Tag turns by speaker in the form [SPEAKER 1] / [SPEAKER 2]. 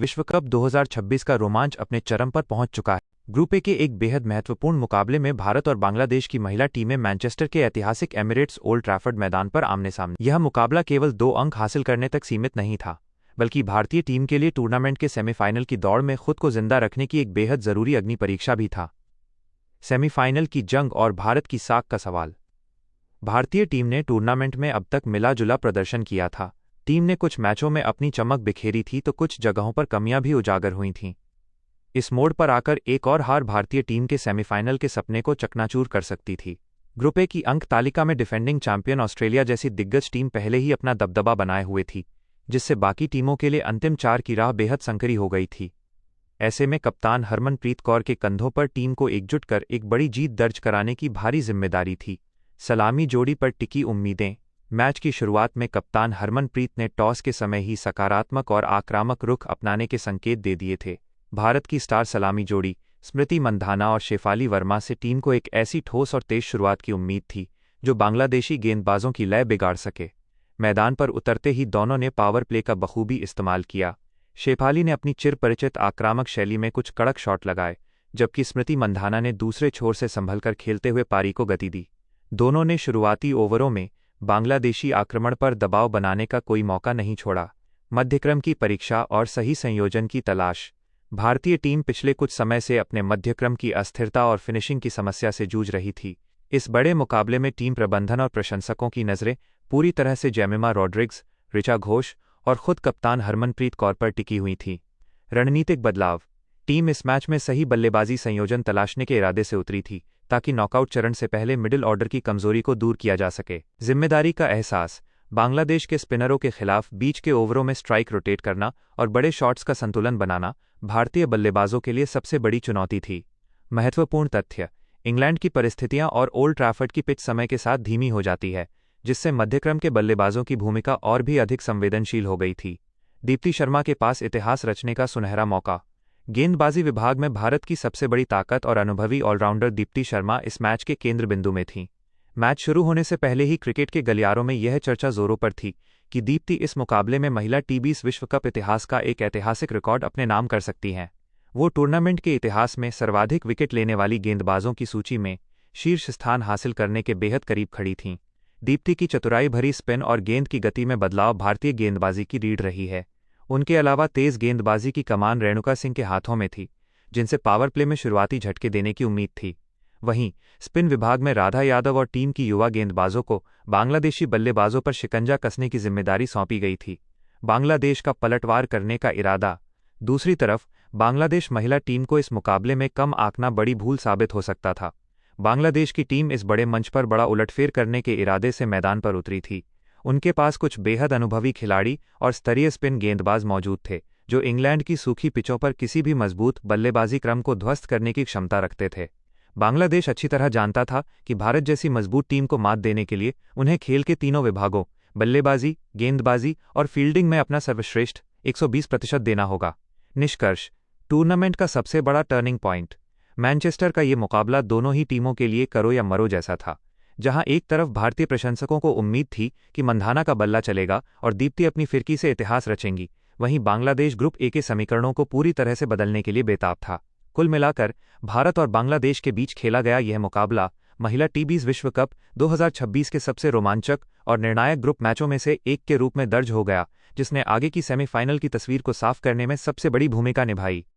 [SPEAKER 1] विश्व कप 2026 का रोमांच अपने चरम पर पहुंच चुका है। ग्रुप ए के एक बेहद महत्वपूर्ण मुकाबले में भारत और बांग्लादेश की महिला टीमें मैनचेस्टर के ऐतिहासिक एमिरेट्स ओल्ड ट्रैफर्ड मैदान पर आमने सामने। यह मुकाबला केवल 2 अंक हासिल करने तक सीमित नहीं था, बल्कि भारतीय टीम के लिए टूर्नामेंट के सेमीफाइनल की दौड़ में खुद को जिंदा रखने की एक बेहद जरूरी अग्नि परीक्षा भी था। सेमीफाइनल की जंग और भारत की साख का सवाल। भारतीय टीम ने टूर्नामेंट में अब तक मिला जुला प्रदर्शन किया था। टीम ने कुछ मैचों में अपनी चमक बिखेरी थी तो कुछ जगहों पर कमियां भी उजागर हुई थीं। इस मोड़ पर आकर एक और हार भारतीय टीम के सेमीफाइनल के सपने को चकनाचूर कर सकती थी। ग्रुप ए की अंक तालिका में डिफेंडिंग चैंपियन ऑस्ट्रेलिया जैसी दिग्गज टीम पहले ही अपना दबदबा बनाए हुए थी, जिससे बाकी टीमों के लिए अंतिम 4 की राह बेहद संकरी हो गई थी। ऐसे में कप्तान हरमनप्रीत कौर के कंधों पर टीम को एकजुट कर एक बड़ी जीत दर्ज कराने की भारी जिम्मेदारी थी। सलामी जोड़ी पर टिकी उम्मीदें। मैच की शुरुआत में कप्तान हरमनप्रीत ने टॉस के समय ही सकारात्मक और आक्रामक रुख अपनाने के संकेत दे दिए थे। भारत की स्टार सलामी जोड़ी स्मृति मंधाना और शेफाली वर्मा से टीम को एक ऐसी ठोस और तेज शुरुआत की उम्मीद थी जो बांग्लादेशी गेंदबाजों की लय बिगाड़ सके। मैदान पर उतरते ही दोनों ने पावर प्ले का बखूबी इस्तेमाल किया। शेफाली ने अपनी चिरपरिचित आक्रामक शैली में कुछ कड़क शॉट लगाए, जबकि स्मृति मंधाना ने दूसरे छोर से संभलकर खेलते हुए पारी को गति दी। दोनों ने शुरुआती ओवरों में बांग्लादेशी आक्रमण पर दबाव बनाने का कोई मौका नहीं छोड़ा। मध्यक्रम की परीक्षा और सही संयोजन की तलाश। भारतीय टीम पिछले कुछ समय से अपने मध्यक्रम की अस्थिरता और फिनिशिंग की समस्या से जूझ रही थी। इस बड़े मुकाबले में टीम प्रबंधन और प्रशंसकों की नज़रें पूरी तरह से जेमिमा रॉड्रिग्स, ऋचा घोष और खुद कप्तान हरमनप्रीत कौर पर टिकी हुई थी। रणनीतिक बदलाव। टीम इस मैच में सही बल्लेबाजी संयोजन तलाशने के इरादे से उतरी थी ताकि नॉकआउट चरण से पहले मिडिल ऑर्डर की कमजोरी को दूर किया जा सके। जिम्मेदारी का एहसास। बांग्लादेश के स्पिनरों के खिलाफ बीच के ओवरों में स्ट्राइक रोटेट करना और बड़े शॉट्स का संतुलन बनाना भारतीय बल्लेबाजों के लिए सबसे बड़ी चुनौती थी। महत्वपूर्ण तथ्य। इंग्लैंड की परिस्थितियां और ओल्ड ट्रैफर्ड की पिच समय के साथ धीमी हो जाती है, जिससे मध्यक्रम के बल्लेबाजों की भूमिका और भी अधिक संवेदनशील हो गई थी। दीप्ति शर्मा के पास इतिहास रचने का सुनहरा मौका। गेंदबाजी विभाग में भारत की सबसे बड़ी ताकत और अनुभवी ऑलराउंडर दीप्ति शर्मा इस मैच के केंद्र बिंदु में थीं। मैच शुरू होने से पहले ही क्रिकेट के गलियारों में यह चर्चा जोरों पर थी कि दीप्ति इस मुकाबले में महिला टी20 विश्व कप इतिहास का एक ऐतिहासिक रिकॉर्ड अपने नाम कर सकती हैं। वो टूर्नामेंट के इतिहास में सर्वाधिक विकेट लेने वाली गेंदबाजों की सूची में शीर्ष स्थान हासिल करने के बेहद करीब खड़ी थीं। दीप्ति की चतुराई भरी स्पिन और गेंद की गति में बदलाव भारतीय गेंदबाजी की रीढ़ रही है। उनके अलावा तेज गेंदबाजी की कमान रेणुका सिंह के हाथों में थी, जिनसे पावर प्ले में शुरुआती झटके देने की उम्मीद थी। वहीं स्पिन विभाग में राधा यादव और टीम की युवा गेंदबाजों को बांग्लादेशी बल्लेबाजों पर शिकंजा कसने की जिम्मेदारी सौंपी गई थी। बांग्लादेश का पलटवार करने का इरादा। दूसरी तरफ बांग्लादेश महिला टीम को इस मुकाबले में कम आंकना बड़ी भूल साबित हो सकता था। बांग्लादेश की टीम इस बड़े मंच पर बड़ा उलटफेर करने के इरादे से मैदान पर उतरी थी। उनके पास कुछ बेहद अनुभवी खिलाड़ी और स्तरीय स्पिन गेंदबाज मौजूद थे, जो इंग्लैंड की सूखी पिचों पर किसी भी मजबूत बल्लेबाजी क्रम को ध्वस्त करने की क्षमता रखते थे। बांग्लादेश अच्छी तरह जानता था कि भारत जैसी मजबूत टीम को मात देने के लिए उन्हें खेल के तीनों विभागों बल्लेबाजी, गेंदबाजी और फील्डिंग में अपना सर्वश्रेष्ठ 120% देना होगा। निष्कर्ष। टूर्नामेंट का सबसे बड़ा टर्निंग पॉइंट। मैनचेस्टर का ये मुकाबला दोनों ही टीमों के लिए करो या मरो जैसा था, जहां एक तरफ भारतीय प्रशंसकों को उम्मीद थी कि मंधाना का बल्ला चलेगा और दीप्ति अपनी फिरकी से इतिहास रचेंगी, वहीं बांग्लादेश ग्रुप ए के समीकरणों को पूरी तरह से बदलने के लिए बेताब था। कुल मिलाकर भारत और बांग्लादेश के बीच खेला गया यह मुकाबला महिला टी20 विश्व कप 2026 के सबसे रोमांचक और निर्णायक ग्रुप मैचों में से एक के रूप में दर्ज हो गया, जिसने आगे की सेमीफाइनल की तस्वीर को साफ करने में सबसे बड़ी भूमिका निभाई।